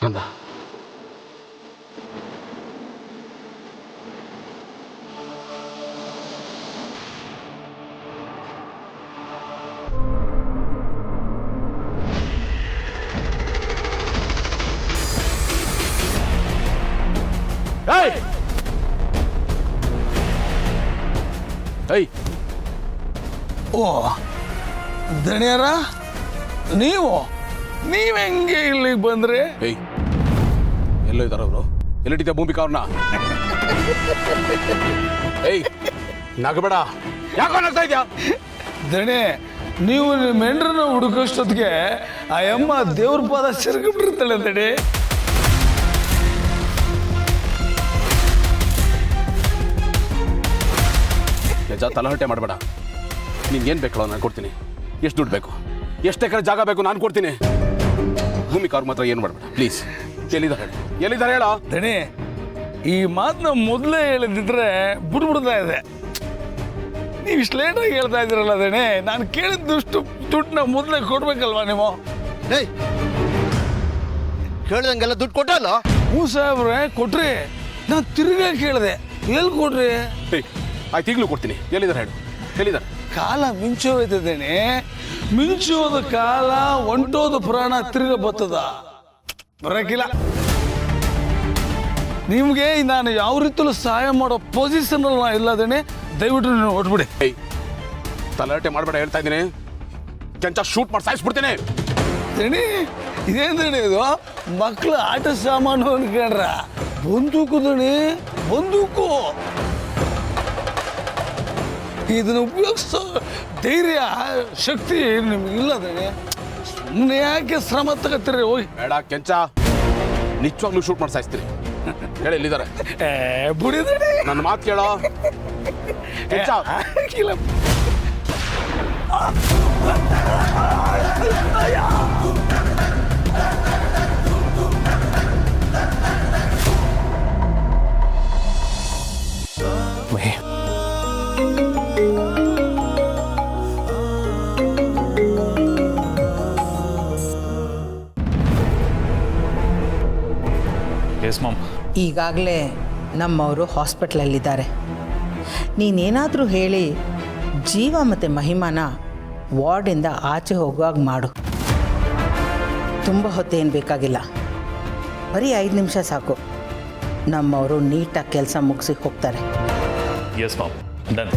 ಕಂದ. ಓ ದಣಿಯರ, ನೀವು ಹೆಂಗೆ ಇಲ್ಲಿಗೆ ಬಂದ್ರಿ? ಎಲ್ಲೋ ಇದ್ದಾರ ಅವರು? ಎಲ್ಲಿಟ್ಟಿದ್ದೆ ಭೂಮಿಕಾ ಅವ್ರನ್ನ? ನಗಬೇಡ, ಯಾಕೋ ನಗ್ತಾ ಇದ್ಯಾ? ದಣಿ, ನೀವು ನಿಮ್ಮ ಹೆಂಡ್ರನ್ನ ಹುಡುಕೋಷ್ಟೊತ್ತಿಗೆ ಆ ಅಮ್ಮ ದೇವ್ರ ಪಾದ ಸಿರ್ಗಿಬಿಟ್ಟಿರ್ತಾಳೆ ದಣಿ. ನಿಜ ತಲಹಟೆ ಮಾಡಬೇಡ. ನಿನ್ಗೇನು ಬೇಕಲ್ಲ ನಾನು ಕೊಡ್ತೀನಿ. ಎಷ್ಟು ದುಡ್ಡು ಬೇಕು, ಎಷ್ಟು ಎಕರೆ ಜಾಗ ಬೇಕು ನಾನು ಕೊಡ್ತೀನಿ. ಭೂಮಿಕಾ ಅವ್ರ ಮಾತ್ರ ಏನು ಮಾಡಬೇಡ ಪ್ಲೀಸ್. ಎಲ್ಲಿದ್ದಾರೆ ಹೇಳ? ದಣಿ, ಈ ಮಾತನ್ನ ಮೊದಲೇ ಹೇಳಿದ್ರೆ ಬಿಡ್ಬಿಡ್ತಾ ಇದೆ. ನೀವು ಇಷ್ಟು ಲೇಟಾಗಿ ಹೇಳ್ತಾ ಇದ್ದೀರಲ್ಲ ದಣಿ, ನಾನು ಕೇಳಿದ್ದಷ್ಟು ದುಡ್ಡನ್ನ ಮೊದಲೇ ಕೊಡ್ಬೇಕಲ್ವಾ ನೀವು? ಕೇಳ್ದಂಗೆಲ್ಲ ದುಡ್ಡು ಕೊಟ್ಟಲ್ಲ? ಹ್ಞೂ ಸಾಹೇಬ್ರೆ, ಕೊಟ್ರಿ. ನಾನು ತಿರುಗಾ ಕೇಳಿದೆ, ಎಲ್ಲಿ ಕೊಡ್ರಿ? ಆಯ್ತು, ಈಗಲೂ ಕೊಡ್ತೀನಿ. ಎಲ್ಲಿದ್ದಾರೆ ಹೇಳು, ಎಲ್ಲಿದ್ದಾರೆ? ಕಾಲ ಮಿಂಚು ಹೋಯ್ತದೇನೆ. ಮಿಂಚೋದ ಕಾಲ, ಒಂಟೋದ ಪ್ರಾಣ ತಿರುಗ ಬರ್ತದ, ಬರಕಿಲ್ಲ. ನಿಮ್ಗೆ ನಾನು ಯಾವ ರೀತಿಯಲ್ಲೂ ಸಹಾಯ ಮಾಡೋ ಪೊಸಿಷನ್ ಅಲ್ಲ ಇಲ್ಲದೇನೆ. ದಯವಿಟ್ಟು ನೀವು ಹೊಟ್ಬಿಡಿ. ತಲಾಟೆ ಮಾಡಬೇಡ ಹೇಳ್ತಾ ಇದ್ದೀನಿ. ಕೆಂಚ ಶೂಟ್ ಮಾಡಿ ಸಾಯಿಸ್ಬಿಡ್ತೀನಿ. ದಣಿ, ಇದೇನು ದಣಿ ಇದು? ಮಕ್ಕಳು ಆಟ ಸಾಮಾನು ಅನ್ಕೊಂಡ್ರ? ಬಂದೂಕು ದಣಿ, ಬಂದೂಕು. ಇದನ್ನು ಉಪಯೋಗಿಸೋ ಧೈರ್ಯ, ಶಕ್ತಿ ನಿಮ್ಗಿಲ್ಲ ದಣಿ. ಸುಮ್ಮನೆ ಯಾಕೆ ಶ್ರಮ ತಗತ್ತೀರಿ? ಹೋಗಿ. ಬೇಡ ಕೆಂಚ, ನಿಜವಾಗ್ಲೂ ಶೂಟ್ ಮಾಡಿ ಸಾಯಿಸ್ತೀನಿ. ಹೇಳಿ ಎಲ್ಲಿದ್ದಾರೆ? ಬುಡಿ ದಣಿ, ನನ್ನ ಮಾತು ಕೇಳೋ ಕೆಂಚ. ಇಲ್ಲ. ಈಗಾಗಲೇ ನಮ್ಮವರು ಹಾಸ್ಪಿಟ್ಲಲ್ಲಿದ್ದಾರೆ. ನೀನೇನಾದರೂ ಹೇಳಿ ಜೀವ ಮತ್ತು ಮಹಿಮಾನ ವಾರ್ಡಿಂದ ಆಚೆ ಹೋಗುವಾಗ ಮಾಡು. ತುಂಬ ಹೊತ್ತೇನು ಬೇಕಾಗಿಲ್ಲ, ಬರೀ 5 ನಿಮಿಷ ಸಾಕು. ನಮ್ಮವರು ನೀಟಾಗಿ ಕೆಲಸ ಮುಗಿಸಿ ಹೋಗ್ತಾರೆ. Yes mom, done.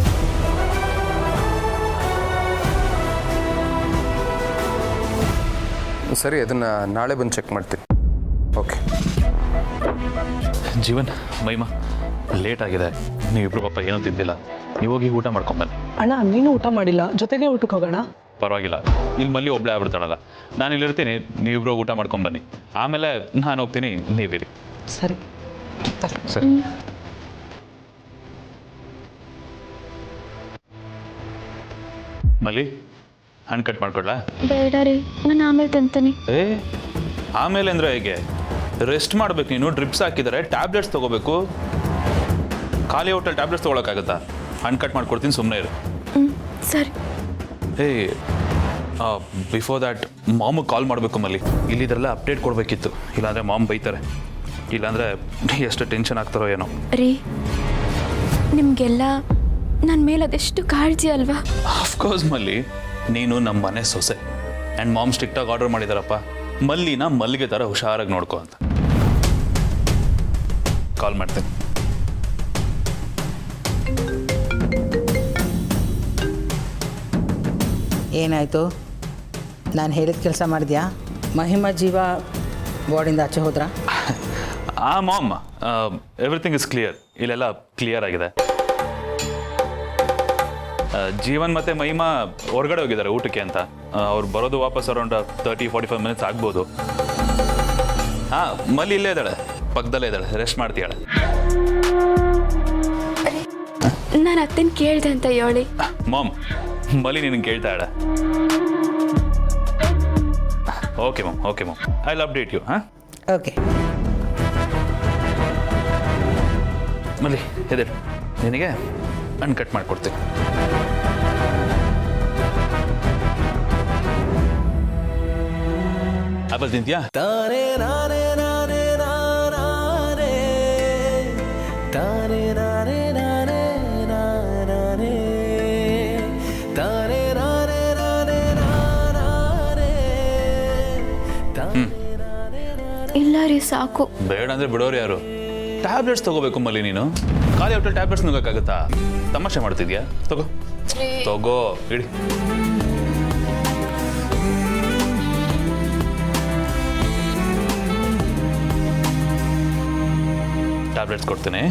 ಸರಿ, ಅದನ್ನು ನಾಳೆ ಬಂದು ಚೆಕ್ ಮಾಡ್ತೀನಿ. ಓಕೆ. ಜೀವನ್, ಮಹಿಮಾ, ಲೇಟ್ ಆಗಿದೆ. ನೀವಿಬ್ರು ಪಾಪ ಏನೂ ತಿಂದಿಲ್ಲ. ನೀವು ಹೋಗಿ ಊಟ ಮಾಡ್ಕೊಂಬನ್ನಿ. ಅಣ್ಣ, ನೀನು ಊಟ ಮಾಡಿಲ್ಲ, ಜೊತೆಗೆ ಊಟಕ್ಕೆ ಹೋಗೋಣ. ಪರವಾಗಿಲ್ಲ, ಇಲ್ಲಿ ಮಲ್ಲಿ ಒಬ್ಬಳೇ ಆಗ್ಬಿಡ್ತಾಳಲ್ಲ. ನಾನು ಇಲ್ಲಿರ್ತೀನಿ, ನೀವಿಬ್ರು ಊಟ ಮಾಡ್ಕೊಂಬನ್ನಿ. ಆಮೇಲೆ ನಾನು ಹೋಗ್ತೀನಿ, ನೀವಿರಿ. ಸರಿ ಸರಿ. ಮಲ್ಲಿ, ಹಣ್ಣು ಕಟ್ ಮಾಡ್ಕೊಡ್ಲಾ? ಬೇಡ ರೀ, ನಾನು ಆಮೇಲೆ ತಿಂತೀನಿ. ಆಮೇಲೆ ಅಂದರೆ ಹೇಗೆ? ರೆಸ್ಟ್ ಮಾಡ್ಬೇಕು ನೀನು. ಡ್ರಿಪ್ಸ್ ಹಾಕಿದ್ದಾರೆ, ಟ್ಯಾಬ್ಲೆಟ್ಸ್ ತೊಗೋಬೇಕು. ಖಾಲಿ ಹೋಟೆಲ್ ಟ್ಯಾಬ್ಲೆಟ್ಸ್ ತೊಗೊಳಕ್ಕಾಗತ್ತಾ? ಹಣ್ಣು ಕಟ್ ಮಾಡ್ಕೊಡ್ತೀನಿ, ಸುಮ್ಮನೆ ಇರು. ಸರಿ. ಬಿಫೋರ್ ದ್ಯಾಟ್ ಮಾಮಿಗೆ ಕಾಲ್ ಮಾಡಬೇಕು ಮಲ್ಲಿ. ಇಲ್ಲಿದ್ರೆಲ್ಲ ಅಪ್ಡೇಟ್ ಕೊಡಬೇಕಿತ್ತು, ಇಲ್ಲಾಂದರೆ ಮಾಮ್ ಬೈತಾರೆ. ಇಲ್ಲಾಂದರೆ ಎಷ್ಟು ಟೆನ್ಷನ್ ಆಗ್ತಾರೋ ಏನೋ. ರೀ, ನಿಮಗೆಲ್ಲ ನನ್ನ ಮೇಲೆ ಅದೆಷ್ಟು ಕಾಳಜಿ ಅಲ್ವಾ? ಆಫ್ಕೋರ್ಸ್ ಮಲ್ಲಿ, ನೀನು ನಮ್ಮ ಮನೆ ಸೊಸೆ. ಆ್ಯಂಡ್ ಮಾಮ್ ಸ್ಟ್ರಿಕ್ಟಾಗಿ ಆರ್ಡರ್ ಮಾಡಿದಾರಪ್ಪ, ಮಲ್ಲಿನ ಮಲ್ಲಿಗೆ ಥರ ಹುಷಾರಾಗಿ ನೋಡ್ಕೊ ಅಂತ. ಕಾಲ್ ಮಾಡ್ತೀನಿ. ಏನಾಯಿತು? ನಾನು ಹೇಳಿದ ಕೆಲಸ ಮಾಡಿದ್ಯಾ? ಮಹಿಮಾ ಜೀವ ವಾರ್ಡಿಂದ ಆಚೆ ಹೋದ್ರಾ? Ma'am, everything is clear. ಇಲ್ಲೆಲ್ಲ ಕ್ಲಿಯರ್ ಆಗಿದೆ. ಜೀವನ್ ಮತ್ತು ಮಹಿಮಾ ಹೊರಗಡೆ ಹೋಗಿದ್ದಾರೆ ಊಟಕ್ಕೆ ಅಂತ. ಅವ್ರು ಬರೋದು ವಾಪಸ್ ಅರೌಂಡ್ 30-45 ಮಿನಿಟ್ಸ್ ಆಗ್ಬೋದು. ಮಲ್ಲಿ ಇಲ್ಲೇ ಇದ್ದಾಳೆ, ಪಕ್ಕದಲ್ಲೇ ಇದ್ದಾಳೆ, ರೆಸ್ಟ್ ಮಾಡ್ತೀಯಾಳೆ. ನಾನು ಅತ್ತೇನು ಕೇಳಿದೆ ಅಂತ ಹೇಳಿ. ಮಾಮ್, ಮಲ್ಲಿ ನಿನಗೆ ಕೇಳ್ತಾ ಇದ್ದಾಳೆ. Okay mom, okay mom, I will update you. Okay. ಮಲ್ಲಿ ಇದೆ, ನಿನಗೆ ಹಣ್ಣು ಕಟ್ ಮಾಡಿಕೊಡ್ತೀನಿ. ಆಪಲ್ ತಿಂತೀಯಾ? ಸಾಕು. ಬೇಡ ಅಂದರೆ ಬಿಡೋರು ಯಾರು? ಟ್ಯಾಬ್ಲೆಟ್ಸ್ ತಗೋಬೇಕು ಮಲ್ಲಿ ನೀನು. ಖಾಲಿ ಹೊಟ್ಟೆ ಟ್ಯಾಬ್ಲೆಟ್ಸ್ ನುಗ್ಗಕ್ಕಾಗತ್ತಾ? ತಮಾಷೆ ಮಾಡ್ತಿದ್ಯಾ? ತಗೋ ತಗೋ ಇಡಿ. ಟ್ಯಾಬ್ಲೆಟ್ಸ್ ಕೊಡ್ತೀನಿ.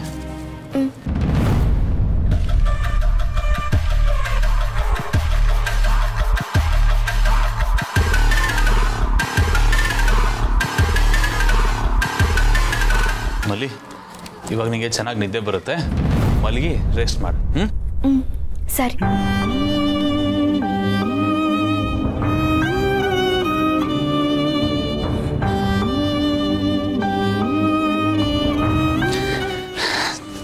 ಮಲ್ಲಿ, ಇವಾಗ ನಿಮಗೆ ಚೆನ್ನಾಗಿ ನಿದ್ದೆ ಬರುತ್ತೆ. ಮಲಗಿ ರೆಸ್ಟ್ ಮಾಡು. ಸರಿ.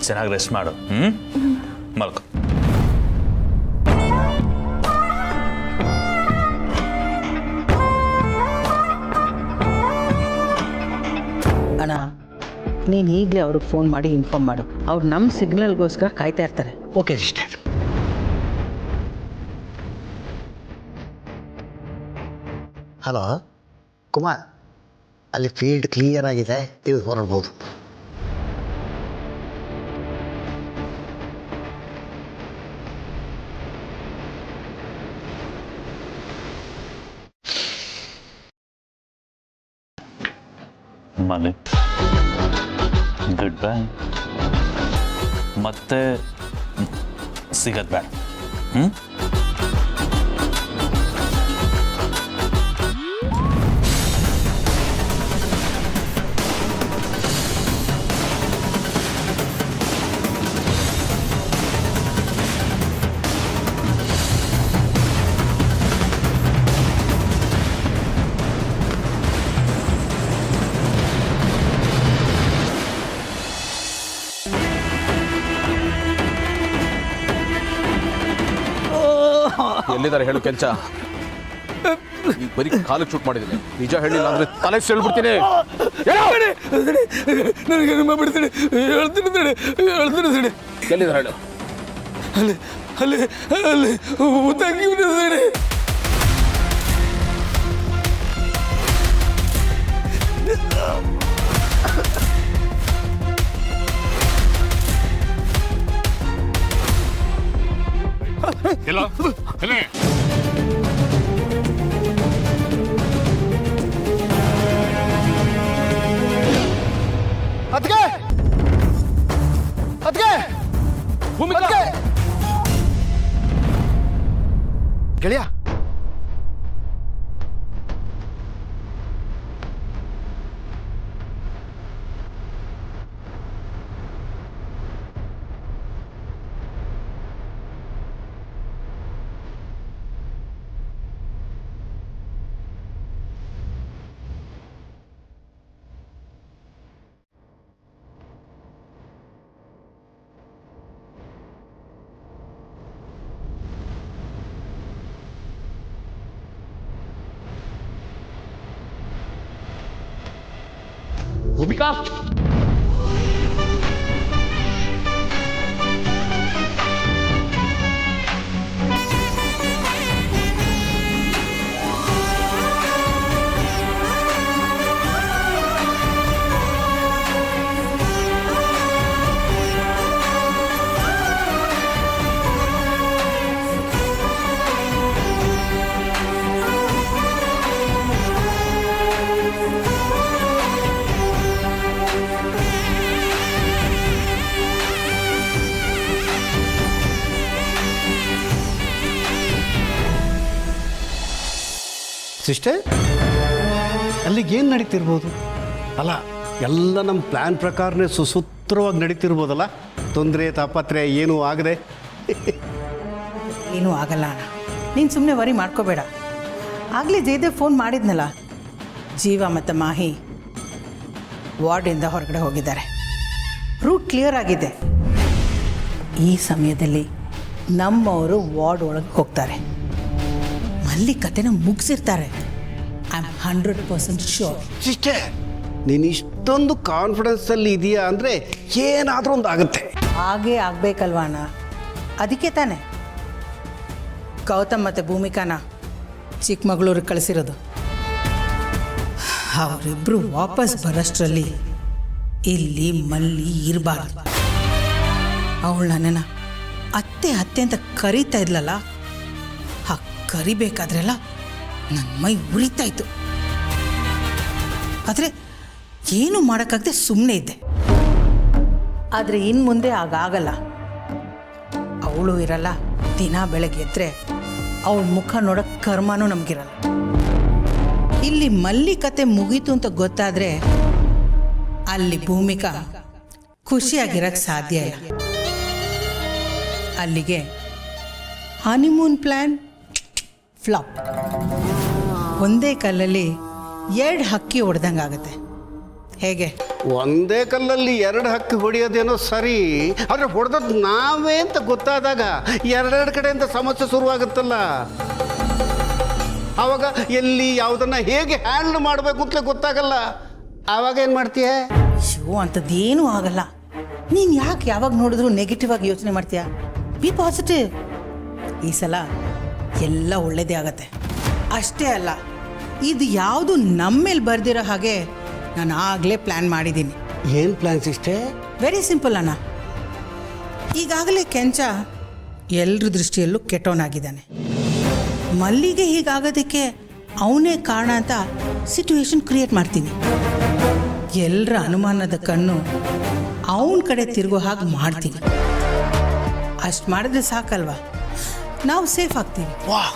ಚೆನ್ನಾಗಿ ರೆಸ್ಟ್ ಮಾಡು. ಮಲ್ಕೊ. ಅಣ್ಣ, ನೀನು ಈಗಲೇ ಅವ್ರಿಗೆ ಫೋನ್ ಮಾಡಿ ಇನ್ಫಾರ್ಮ್ ಮಾಡು. ಅವ್ರು ನಮ್ಮ ಸಿಗ್ನಲ್ಗೋಸ್ಕರ ಕಾಯ್ತಾ ಇರ್ತಾರೆ. Okay sister. ಹಲೋ ಕುಮಾರ್, ಅಲ್ಲಿ ಫೀಲ್ಡ್ ಕ್ಲಿಯರ್ ಆಗಿದೆ, ನೀವು ಹೊರಡ್ಬೋದು. ಮಲ್ಲಿ, ಗುಡ್ ಬೈ. ಮತ್ತೆ ಸಿಗದ್ ಬೇಡ. ಎಲ್ಲಿದ್ದಾರೆ ಹೇಳು ಕೆಂಚ? ಈಗ ಬರೀ ಕಾಲಿಗೆ ಶೂಟ್ ಮಾಡಿದ್ದೀನಿ. ನಿಜ ಹೇಳಿಲ್ಲ ಅಂದ್ರೆ ತಲೆ ಸೆಳ್ಬಿಡ್ತೀನಿ. ನನಗೆ ನಿಮ್ಮ ಬಿಡ್ತೀನಿ, ಹೇಳ್ತೀನಿ ತಡಿ, ಹೇಳ್ತೀನಿ ತಡಿ. ಎಲ್ಲಿದ್ದಾರೆ ಹೇಳು? ಅಲ್ಲಿ ಅಲ್ಲಿ ಅಲ್ಲಿ ತಂಗಿ ಬಿಟ್ಟಿದ್ದಾಳೆ. ಇಲ್ಲ ಎಲ್ಲಿ? ಅದಕ್ಕೆ ಅದಕ್ಕೆ ಭೂಮಿಕಾ! ಗೆಳೆಯ, ಭೂಮಿಕಾ! ಸಿಸ್ಟರ್, ಅಲ್ಲಿಗೇನು ನಡೀತಿರ್ಬೋದು? ಅಲ್ಲ, ಎಲ್ಲ ನಮ್ಮ ಪ್ಲ್ಯಾನ್ ಪ್ರಕಾರನೇ ಸುಸೂತ್ರವಾಗಿ ನಡೀತಿರ್ಬೋದಲ್ಲ? ತೊಂದರೆ ತಾಪತ್ರೆ ಏನೂ ಆಗದೆ. ಏನೂ ಆಗಲ್ಲ ಅಣ್ಣ, ನೀನು ಸುಮ್ಮನೆ ವರಿ ಮಾಡ್ಕೋಬೇಡ. ಆಗಲೇ ಜಯದೇವ್ ಫೋನ್ ಮಾಡಿದ್ನಲ್ಲ, ಜೀವ ಮತ್ತು ಮಾಹಿ ವಾರ್ಡಿಂದ ಹೊರಗಡೆ ಹೋಗಿದ್ದಾರೆ. ರೂಟ್ ಕ್ಲಿಯರ್ ಆಗಿದೆ. ಈ ಸಮಯದಲ್ಲಿ ನಮ್ಮವರು ವಾರ್ಡ್ ಒಳಗೆ ಹೋಗ್ತಾರೆ. ಮಲ್ಲಿ ಕತೆನ ಮುಗಿಸಿರ್ತಾರೆ. I am 100% sure. ಸಿಸ್ಟರ್, ನೀನು ಇಷ್ಟೊಂದು ಕಾನ್ಫಿಡೆನ್ಸಲ್ಲಿ ಇದೆಯಾ ಅಂದರೆ ಏನಾದರೂ ಒಂದು ಆಗುತ್ತೆ. ಹಾಗೇ ಆಗಬೇಕಲ್ವ ಅಣ್ಣ, ಅದಕ್ಕೆ ತಾನೆ ಗೌತಮ್ ಮತ್ತು ಭೂಮಿಕಾನ ಚಿಕ್ಕಮಗಳೂರಿಗೆ ಕಳಿಸಿರೋದು. ಅವರಿಬ್ರು ವಾಪಸ್ ಬರೋಷ್ಟರಲ್ಲಿ ಇಲ್ಲಿ ಮಲ್ಲಿ ಇರಬಾರ್ದು. ಅವಳು ನನ್ನನ್ನು ಅತ್ತೆ ಅತ್ತೆ ಅಂತ ಕರೀತಾ ಇದ್ಲಲ್ಲ, ಆ ಕರಿಬೇಕಾದ್ರೆಲ್ಲ ನನ್ನ ಮೈ ಉರಿತಾಯಿತ್ತು. ಆದರೆ ಏನು ಮಾಡೋಕ್ಕಾಗದೆ ಸುಮ್ಮನೆ ಇದ್ದೆ. ಆದರೆ ಇನ್ನು ಮುಂದೆ ಆಗಾಗಲ್ಲ. ಅವಳು ಇರಲ್ಲ, ದಿನ ಬೆಳಗ್ಗೆ ಎದ್ದರೆ ಅವಳ ಮುಖ ನೋಡೋಕ್ಕೆ ಕರ್ಮನೂ ನಮಗಿರಲ್ಲ. ಇಲ್ಲಿ ಮಲ್ಲಿ ಕತೆ ಮುಗೀತು ಅಂತ ಗೊತ್ತಾದರೆ ಅಲ್ಲಿ ಭೂಮಿಕಾ ಖುಷಿಯಾಗಿರೋಕ್ಕೆ ಸಾಧ್ಯ ಇಲ್ಲ. ಅಲ್ಲಿಗೆ ಹನಿಮೂನ್ ಪ್ಲ್ಯಾನ್ ಫ್ಲಾಪ್. ಒಂದೇ ಕಲ್ಲಲ್ಲಿ 2 ಹಕ್ಕಿ ಹೊಡೆದಂಗಾಗತ್ತೆ. ಹೇಗೆ? ಒಂದೇ ಕಲ್ಲಲ್ಲಿ 2 ಹಕ್ಕಿ ಹೊಡೆಯೋದೇನೋ ಸರಿ, ಆದರೆ ಹೊಡೆದದ್ದು ನಾವೇ ಅಂತ ಗೊತ್ತಾದಾಗ 2 ಕಡೆಯಿಂದ ಸಮಸ್ಯೆ ಶುರುವಾಗುತ್ತಲ್ಲ. ಆವಾಗ ಎಲ್ಲಿ ಯಾವುದನ್ನು ಹೇಗೆ ಹ್ಯಾಂಡಲ್ ಮಾಡಬೇಕು ಅಂತಲೇ ಗೊತ್ತಾಗಲ್ಲ. ಆವಾಗ ಏನು ಮಾಡ್ತೀಯ? ಶೋ ಅಂಥದ್ದೇನೂ ಆಗಲ್ಲ. ನೀನು ಯಾಕೆ ಯಾವಾಗ ನೋಡಿದ್ರು ನೆಗೆಟಿವ್ ಆಗಿ ಯೋಚನೆ ಮಾಡ್ತೀಯ? B positive. ಈ ಸಲ ಎಲ್ಲ ಒಳ್ಳೆಯದೇ ಆಗತ್ತೆ. ಅಷ್ಟೇ ಅಲ್ಲ, ಇದು ಯಾವುದು ನಮ್ಮೇಲೆ ಬರ್ದಿರೋ ಹಾಗೆ ನಾನು ಆಗಲೇ ಪ್ಲ್ಯಾನ್ ಮಾಡಿದ್ದೀನಿ. ಏನು ಪ್ಲ್ಯಾನ್ಸ್ ಇಷ್ಟೇ? ವೆರಿ ಸಿಂಪಲ್ ಅಣ್ಣ. ಈಗಾಗಲೇ ಕೆಂಚ ಎಲ್ಲರ ದೃಷ್ಟಿಯಲ್ಲೂ ಕೆಟ್ಟವನಾಗಿದ್ದಾನೆ. ಮಲ್ಲಿಗೆ ಹೀಗಾಗೋದಕ್ಕೆ ಅವನೇ ಕಾರಣ ಅಂತ ಸಿಚುವೇಶನ್ ಕ್ರಿಯೇಟ್ ಮಾಡ್ತೀನಿ. ಎಲ್ಲರ ಅನುಮಾನದ ಕಣ್ಣು ಅವನ ಕಡೆ ತಿರುಗೋ ಹಾಗೆ ಮಾಡ್ತೀನಿ. ಅಷ್ಟು ಮಾಡಿದ್ರೆ ಸಾಕಲ್ವಾ, ನಾವು ಸೇಫ್ ಆಗ್ತೀವಿ. ವಾಹ್,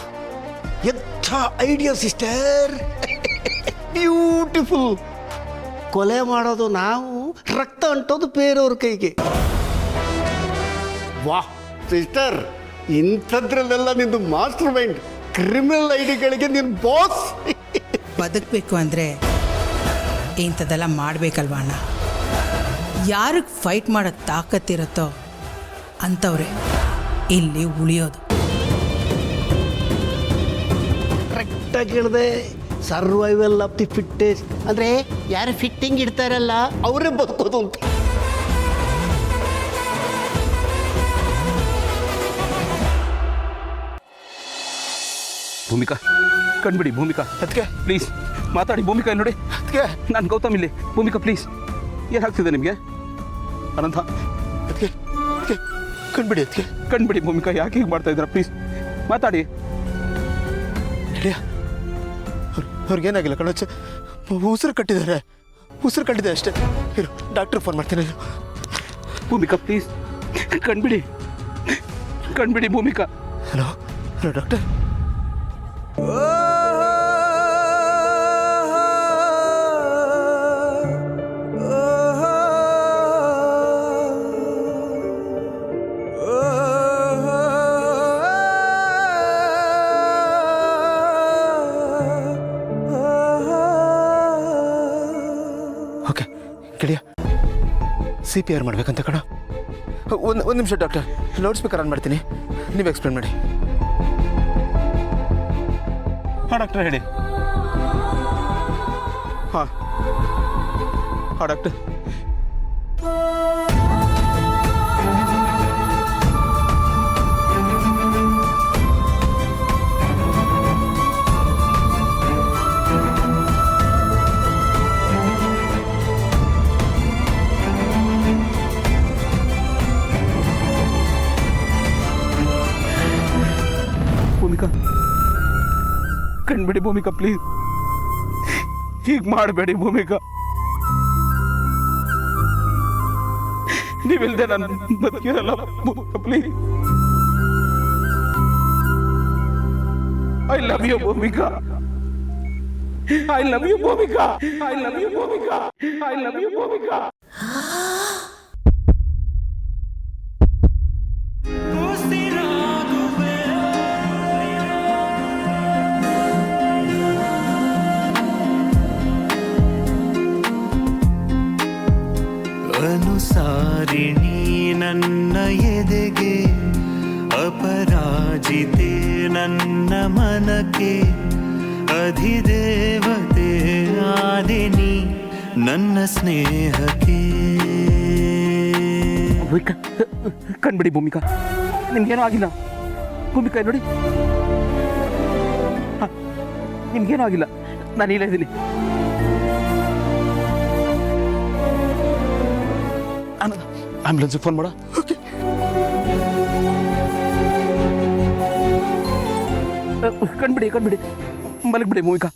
ಎಂಥ ಐಡಿಯಾ ಸಿಸ್ಟರ್, ಬ್ಯೂಟಿಫುಲ್. ಕೊಲೆ ಮಾಡೋದು ನಾವು, ರಕ್ತ ಅಂಟೋದು ಬೇರೆಯವ್ರ ಕೈಗೆ. ವಾಹ್ ಸಿಸ್ಟರ್, ಇಂಥದ್ರಲ್ಲೆಲ್ಲ ನಿಂದು ಮಾಸ್ಟರ್ ಮೈಂಡ್. ಕ್ರಿಮಿನಲ್ ಐಡಿಗಳಿಗೆ ನಿನ್ನ ಬಾಸ್. ಬದುಕಬೇಕು ಅಂದರೆ ಇಂಥದ್ದೆಲ್ಲ ಮಾಡಬೇಕಲ್ವ ಅಣ್ಣ. ಯಾರಿಗೆ ಫೈಟ್ ಮಾಡೋಕ್ಕೆ ತಾಕತ್ತಿರುತ್ತೋ ಅಂಥವ್ರೆ ಇಲ್ಲಿ ಉಳಿಯೋದು. ಕರೆಕ್ಟಾಗಿ ಹೇಳಿದೆ. ಸರ್ವೈವಲ್ ಆಫ್ ದಿ ಫಿಟ್ಟೆಸ್ಟ್ ಅಂದರೆ ಯಾರು ಫಿಟ್ಟಿಂಗ್ ಇಡ್ತಾರಲ್ಲ ಅವರೇ ಬದುಕೋದು ಅಂತ. ಭೂಮಿಕಾ ಕಣ್ಬಿಡಿ. ಭೂಮಿಕಾ ಅದಕ್ಕೆ ಪ್ಲೀಸ್ ಮಾತಾಡಿ. ಭೂಮಿಕಾ ನೋಡಿ, ಅದಕ್ಕೆ ನಾನು ಗೌತಮ್ ಇಲ್ಲಿ. ಭೂಮಿಕಾ ಪ್ಲೀಸ್, ಏನಾಗ್ತಿದೆ ನಿಮಗೆ? ಅನಂತ ಅದಕ್ಕೆ ಕಣ್ಬಿಡಿ. ಅದಕ್ಕೆ ಕಣ್ಬಿಡಿ. ಭೂಮಿಕಾ ಯಾಕೆ ಹೀಗೆ ಮಾಡ್ತಾ ಇದ್ದೀರಾ? ಪ್ಲೀಸ್ ಮಾತಾಡಿ. ಅವ್ರಿಗೇನಾಗಿಲ್ಲ ಕಣಚ್ಚ, ಉಸಿರು ಕಟ್ಟಿದ್ದಾರೆ, ಉಸಿರು ಕಟ್ಟಿದೆ ಅಷ್ಟೇ. ಇರು, ಡಾಕ್ಟ್ರಿಗೆ ಫೋನ್ ಮಾಡ್ತೀನಿ. ಭೂಮಿಕಾ ಪ್ಲೀಸ್ ಕಣ್ಬಿಡಿ, ಕಣ್ಬಿಡಿ. Bhoomika hello hello doctor. Okay ಗೆಳೆಯ, CPR ಮಾಡ್ಬೇಕಂತ ಕಣ. ಒಂದು ನಿಮಿಷ ಡಾಕ್ಟರ್, ಲೌಡ್ ಸ್ಪೀಕರ್ ಆನ್ ಮಾಡ್ತೀನಿ, ನೀವು ಎಕ್ಸ್ಪ್ಲೇನ್ ಮಾಡಿ. ಹಾಂ ಡಾಕ್ಟರ್ ಹೇಳಿ. ಹಾಂ ಹಾಂ ಡಾಕ್ಟರ್. ಭೂಮಿಕಾ ಕಣ್ಬಿಡಿ. ಭೂಮಿಕಾ ಪ್ಲೀಸ್ ಹೀಗೆ ಮಾಡಬೇಡಿ. ಭೂಮಿಕಾ ನೀವಿಲ್ದೆ ನಾನು ಬದುಕಿರಲ್ಲ. Please, I love you Bhoomika. I love you Bhoomika. I love you Bhoomika. I love you Bhoomika. ಅನುಸಾರಿಣಿ ನನ್ನ ಎದೆಗೆ, ಅಪರಾಜಿತೆ ನನ್ನ ಮನಕ್ಕೆ, ಅಧಿದೇವತೆ ಆದಿನಿ ನನ್ನ ಸ್ನೇಹಕ್ಕೆ. ಭೂಮಿಕಾ ಕಣ್ಬಿಡಿ. ಭೂಮಿಕಾ ನಿಮ್ಗೇನೂ ಆಗಿಲ್ಲ. ಭೂಮಿಕಾ ನೋಡಿ, ನಿಮ್ಗೇನೂ ಆಗಿಲ್ಲ. ನಾನು ಇಲ್ಲೇ ಇದ್ದೀನಿ. ಆಂಬ್ಯುಲೆನ್ಸಿಗೆ ಫೋನ್ ಮಾಡ. ಕಣ್ಬಿಡಿ ಮಲಗ್ಬಿಡಿ ಭೂಮಿಕಾ.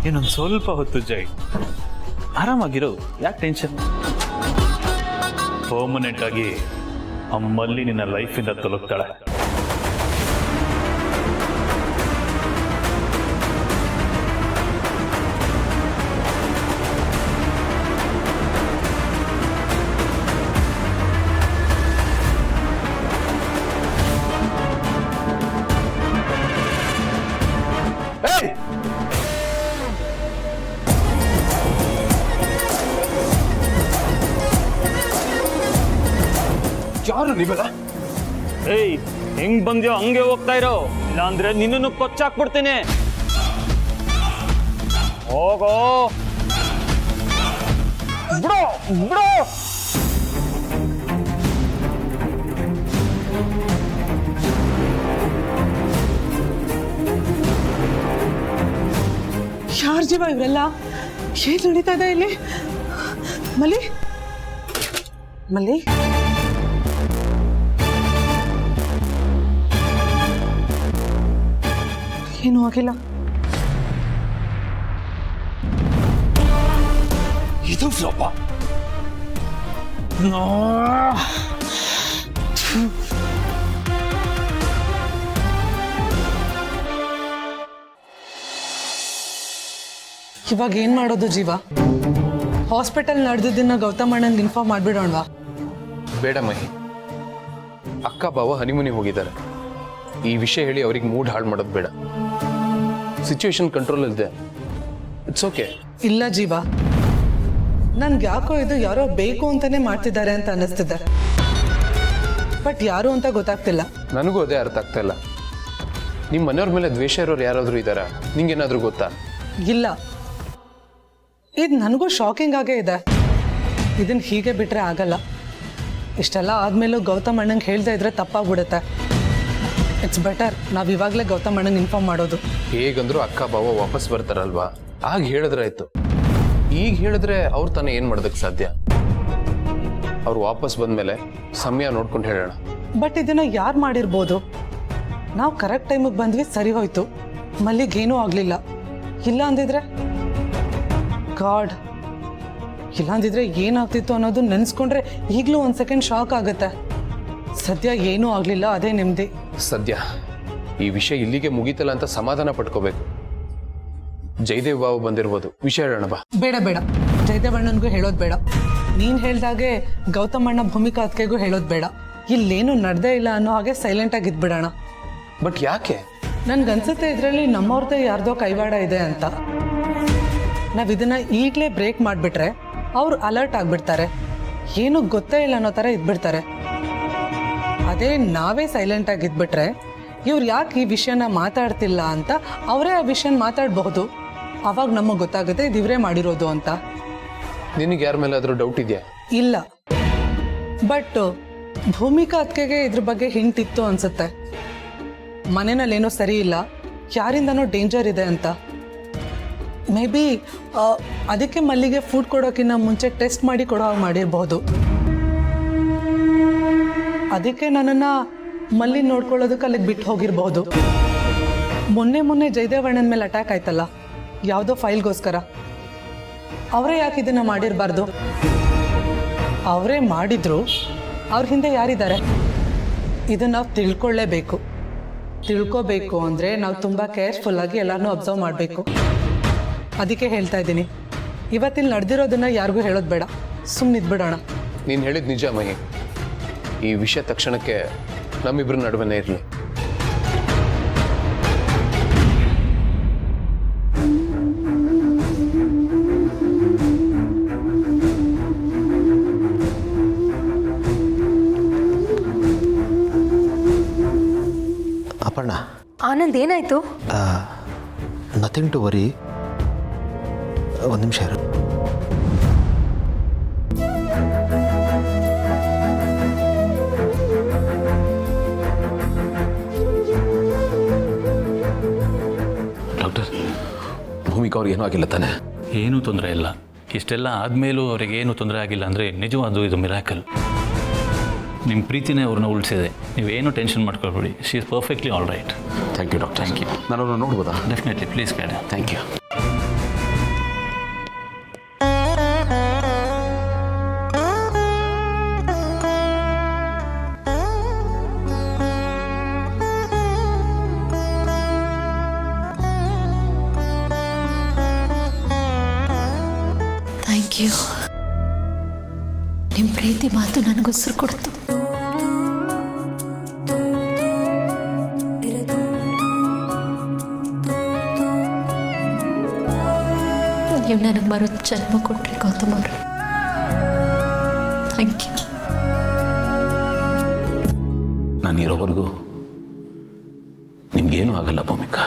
ಇನ್ನೊಂದು ಸ್ವಲ್ಪ ಹೊತ್ತು ಜೈ, ಆರಾಮಾಗಿರೋ, ಯಾಕೆ ಟೆನ್ಷನ್? ಪರ್ಮನೆಂಟ್ ಆಗಿ ಅಮ್ಮಲ್ಲಿ ನಿನ್ನ ಲೈಫಿಂದ ತೊಲಗ್ತಾಳೆ. ಯಾರು ನೀವೆಲ್ಲ? ಏಯ್, ಹೆಂಗ್ ಬಂದ್ಯೋ ಹಂಗೆ ಹೋಗ್ತಾ ಇರೋ, ಇಲ್ಲಾಂದ್ರೆ ನಿನ್ನನ್ನು ಕೊಚ್ಚಾಕ್ಬಿಡ್ತೀನಿ. ಹೋಗೋ ಬಿಡೋ ಬಿಡೋ. ಯಾರ ಜೀವ ಇವರೆಲ್ಲ? ಏನ್ ನಡೀತಾ ಇದೆ ಇಲ್ಲಿ? ಮಲ್ಲಿ ಮಲ್ಲಿ ಏನೂ ಆಗಿಲ್ಲ. ಇದು ಫ್ಲಾಪ. ಇವಾಗ ಏನ್ ಮಾಡೋದು ಜೀವ? ಹಾಸ್ಪಿಟಲ್ ನಡೆದಿದ್ದನ್ನ ಗೌತಮ್ ಅಣ್ಣಂಗೆ ಇನ್ಫಾರ್ಮ್ ಮಾಡ್ಬಿಡೋಣವಾ? ಬೇಡ ಮಹಿ, ಅಕ್ಕ ಬಾವ ಹನಿಮೂನಿಗೆ ಹೋಗಿದ್ದಾರೆ. ಈ ವಿಷಯ ಹೇಳಿ ಅವ್ರಿಗೆ ಮೂಡ್ ಹಾಳು ಮಾಡೋದು ಬೇಡ. ಸಿಚುವೇಶನ್ ಕಂಟ್ರೋಲ್ ಇದೆ, ಇಟ್ಸ್ ಓಕೆ. ಇಲ್ಲ ಜೀವ, ನನ್ಗೆ ಯಾಕೋ ಇದು ಯಾರೋ ಬೇಕು ಅಂತಾನೆ ಮಾಡ್ತಿದ್ದಾರೆ ಅಂತ ಅನ್ನಿಸ್ತಿದೆ. ಬಟ್ ಯಾರು ಅಂತ ಗೊತ್ತಾಗ್ತಿಲ್ಲ. ನನಗೂ ಅದೇ ಅರ್ಥ ಆಗ್ತಾ ಇಲ್ಲ. ನಿಮ್ಮ ಮನೆಯವ್ರ ಮೇಲೆ ದ್ವೇಷ ಇರೋರು ಯಾರಾದರೂ ಇದ್ದಾರಾ? ನಿಂಗೇನಾದರೂ ಗೊತ್ತಾ? ಇಲ್ಲ, ಇದು ನನಗೂ ಶಾಕಿಂಗ್ ಆಗೇ ಇದೆ. ಇದನ್ನ ಹೀಗೆ ಬಿಟ್ರೆ ಆಗಲ್ಲ. ಇಷ್ಟೆಲ್ಲ ಆದ್ಮೇಲೂ ಗೌತಮ್ ಅಣ್ಣಂಗೆ ಹೇಳ್ತಾ ಇದ್ರೆ ತಪ್ಪಾಗ್ಬಿಡುತ್ತೆ. ಇಟ್ಸ್ ಬೆಟರ್ ನಾವು ಇವಾಗಲೇ ಗೌತಮ್ ಅಣ್ಣಂಗೆ ಇನ್ಫಾರ್ಮ್ ಮಾಡೋದು. ಹೇಗಂದ್ರೂ ಅಕ್ಕ ಬಾವ ವಾಪಸ್ ಬರ್ತಾರಲ್ವಾ, ಆಗ ಹೇಳಿದ್ರಾಯ್ತು. ಈಗ ಹೇಳಿದ್ರೆ ಅವ್ರು ತಾನೇ ಏನು ಮಾಡೋದಕ್ಕೆ ಸಾಧ್ಯ? ಅವ್ರು ವಾಪಸ್ ಬಂದಮೇಲೆ ಸಮಯ ನೋಡ್ಕೊಂಡು ಹೇಳೋಣ. ಬಟ್ ಇದನ್ನ ಯಾರು ಮಾಡಿರ್ಬೋದು? ನಾವು ಕರೆಕ್ಟ್ ಟೈಮಿಗೆ ಬಂದ್ವಿ, ಸರಿ ಹೋಯ್ತು, ಮಲ್ಲಿಗೇನೂ ಆಗಲಿಲ್ಲ. ಇಲ್ಲ ಅಂದಿದ್ರೆ ಗಾಡ್, ಇಲ್ಲಾಂದಿದ್ರೆ ಏನಾಗ್ತಿತ್ತು ಅನ್ನೋದು ನೆನೆಸ್ಕೊಂಡ್ರೆ ಈಗಲೂ ಒಂದು ಸೆಕೆಂಡ್ ಶಾಕ್ ಆಗುತ್ತೆ. ಸದ್ಯ ಏನೂ ಆಗಲಿಲ್ಲ, ಅದೇ ನೆಮ್ಮದಿ. ಸದ್ಯ ಈ ವಿಷಯ ಇಲ್ಲಿಗೆ ಮುಗೀತಲ್ಲ ಅಂತ ಸಮಾಧಾನ ಪಡ್ಕೋಬೇಕು. ಜಯದೇವ್ ಬಾಬು ಬಂದಿರ್ಬೋದು, ವಿಷಯ ಹೇಳೋಣ ಬಾ. ಬೇಡ ಬೇಡ, ಜಯದೇವ್ ಅಣ್ಣನಿಗೂ ಹೇಳೋದು ಬೇಡ. ನೀನು ಹೇಳ್ದಾಗೆ ಗೌತಮ್ ಅಣ್ಣ ಭೂಮಿಕಾ ಅತ್ತಿಗೆಗೂ ಹೇಳೋದು ಬೇಡ. ಇಲ್ಲೇನು ನಡೆದೇ ಇಲ್ಲ ಅನ್ನೋ ಹಾಗೆ ಸೈಲೆಂಟಾಗಿ ಇದ್ಬಿಡೋಣ. ಬಟ್ ಯಾಕೆ? ನನ್ಗನ್ಸುತ್ತೆ ಇದರಲ್ಲಿ ನಮ್ಮವ್ರದ್ದೇ ಯಾರ್ದೋ ಕೈವಾಡ ಇದೆ ಅಂತ. ನಾವು ಇದನ್ನ ಈಗಲೇ ಬ್ರೇಕ್ ಮಾಡಿಬಿಟ್ರೆ ಅವ್ರು ಅಲರ್ಟ್ ಆಗಿಬಿಡ್ತಾರೆ, ಏನೂ ಗೊತ್ತೇ ಇಲ್ಲ ಅನ್ನೋ ಥರ ಇದ್ಬಿಡ್ತಾರೆ. ಅದೇ ನಾವೇ ಸೈಲೆಂಟಾಗಿ ಇದ್ಬಿಟ್ರೆ ಇವ್ರು ಯಾಕೆ ಈ ವಿಷಯನ ಮಾತಾಡ್ತಿಲ್ಲ ಅಂತ ಅವರೇ ಆ ವಿಷಯನ ಮಾತಾಡಬಹುದು. ಅವಾಗ ನಮಗೆ ಗೊತ್ತಾಗುತ್ತೆ ಇದು ಇವರೇ ಮಾಡಿರೋದು ಅಂತ. ನಿನಗೆ ಯಾರ ಮೇಲೆ ಆದರೂ ಡೌಟ್ ಇದೆಯಾ? ಇಲ್ಲ, ಬಟ್ ಭೂಮಿಕಾ ಅತ್ತಿಗೆಗೆ ಇದ್ರ ಬಗ್ಗೆ ಹಿಂಟ್ ಇತ್ತು ಅನ್ಸುತ್ತೆ. ಮನೆಯಲ್ಲೇನೋ ಸರಿ ಇಲ್ಲ, ಯಾರಿಂದನೋ ಡೇಂಜರ್ ಇದೆ ಅಂತ. ಮೇ ಬಿ ಅದಕ್ಕೆ ಮಲ್ಲಿಗೆ ಫುಡ್ ಕೊಡೋಕ್ಕಿಂತ ಮುಂಚೆ ಟೆಸ್ಟ್ ಮಾಡಿ ಕೊಡೋ ಹಾಗೆ ಮಾಡಿರ್ಬೋದು. ಅದಕ್ಕೆ ನನ್ನನ್ನು ಮಲ್ಲಿ ನೋಡ್ಕೊಳ್ಳೋದಕ್ಕೆ ಅಲ್ಲಿಗೆ ಬಿಟ್ಟು ಹೋಗಿರ್ಬೋದು. ಮೊನ್ನೆ ಜಯದೇವ್ ಅಣ್ಣನ ಮೇಲೆ ಅಟ್ಯಾಕ್ ಆಯ್ತಲ್ಲ, ಯಾವುದೋ ಫೈಲ್ಗೋಸ್ಕರ. ಅವರೇ ಯಾಕೆ ಇದನ್ನು ಮಾಡಿರಬಾರ್ದು? ಅವರೇ ಮಾಡಿದ್ರು, ಅವ್ರ ಹಿಂದೆ ಯಾರಿದ್ದಾರೆ? ಇದನ್ನು ನಾವು ತಿಳ್ಕೊಳ್ಳೇಬೇಕು. ತಿಳ್ಕೋಬೇಕು ಅಂದರೆ ನಾವು ತುಂಬ ಕೇರ್ಫುಲ್ಲಾಗಿ ಎಲ್ಲರನ್ನೂ ಅಬ್ಸರ್ವ್ ಮಾಡಬೇಕು. ಅದಕ್ಕೆ ಹೇಳ್ತಾ ಇದ್ದೀನಿ, ಇವತ್ತಿಲ್ಲಿ ನಡೆದಿರೋದನ್ನ ಯಾರಿಗೂ ಹೇಳೋದು ಬೇಡ, ಸುಮ್ಮನಿದ್ಬಿಡೋಣ. ನೀನು ಹೇಳಿದ ನಿಜ ಮಹಿ. ಈ ವಿಷಯ ತಕ್ಷಣಕ್ಕೆ ನಮ್ಮಿಬ್ಬರ ನಡುವೆನೇ ಇರಲಿ. ಅಪರ್ಣ, ಆನಂದ್ ಏನಾಯ್ತು? Nothing to worry. ಒಂದು ನಿಮಿಷ ಇರು. ಭೂಮಿಕಾ ಅವ್ರಿಗೇನೂ ಆಗಿಲ್ಲ ತಾನೆ? ಏನೂ ತೊಂದರೆ ಇಲ್ಲ. ಇಷ್ಟೆಲ್ಲ ಆದಮೇಲೂ ಅವ್ರಿಗೇನು ತೊಂದರೆ ಆಗಿಲ್ಲ ಅಂದರೆ ನಿಜವಾದ ಇದು ಮಿರಾಕಲ್. ನಿಮ್ಮ ಪ್ರೀತಿನೇ ಅವ್ರನ್ನ ಉಳಿಸಿದೆ. ನೀವೇನು ಟೆನ್ಷನ್ ಮಾಡ್ಕೊಳ್ಬೇಡಿ. She is perfectly all right. Thank you doctor. Thank you. ನಾನು ಅವ್ರನ್ನ ನೋಡ್ಬೋದಾ? ಡೆಫಿನೆಟ್ಲಿ, ಪ್ಲೀಸ್ ಕೇಳಿ. Thank you. Thank you. ನಿಮ್ಮ ಪ್ರೀತಿ ಮಾತು ನನಗೆ ಉಸಿರು ಕೊಡ್ತು. ನೀವು ನನಗೆ ಮರು ಜನ್ಮ ಕೊಟ್ರಿ ಗೌತಮ್ ಅವರು. Thank you. ನಾನಿರೋವರೆಗೂ ನಿಮ್ಗೇನೂ ಆಗಲ್ಲ ಭೂಮಿಕಾ.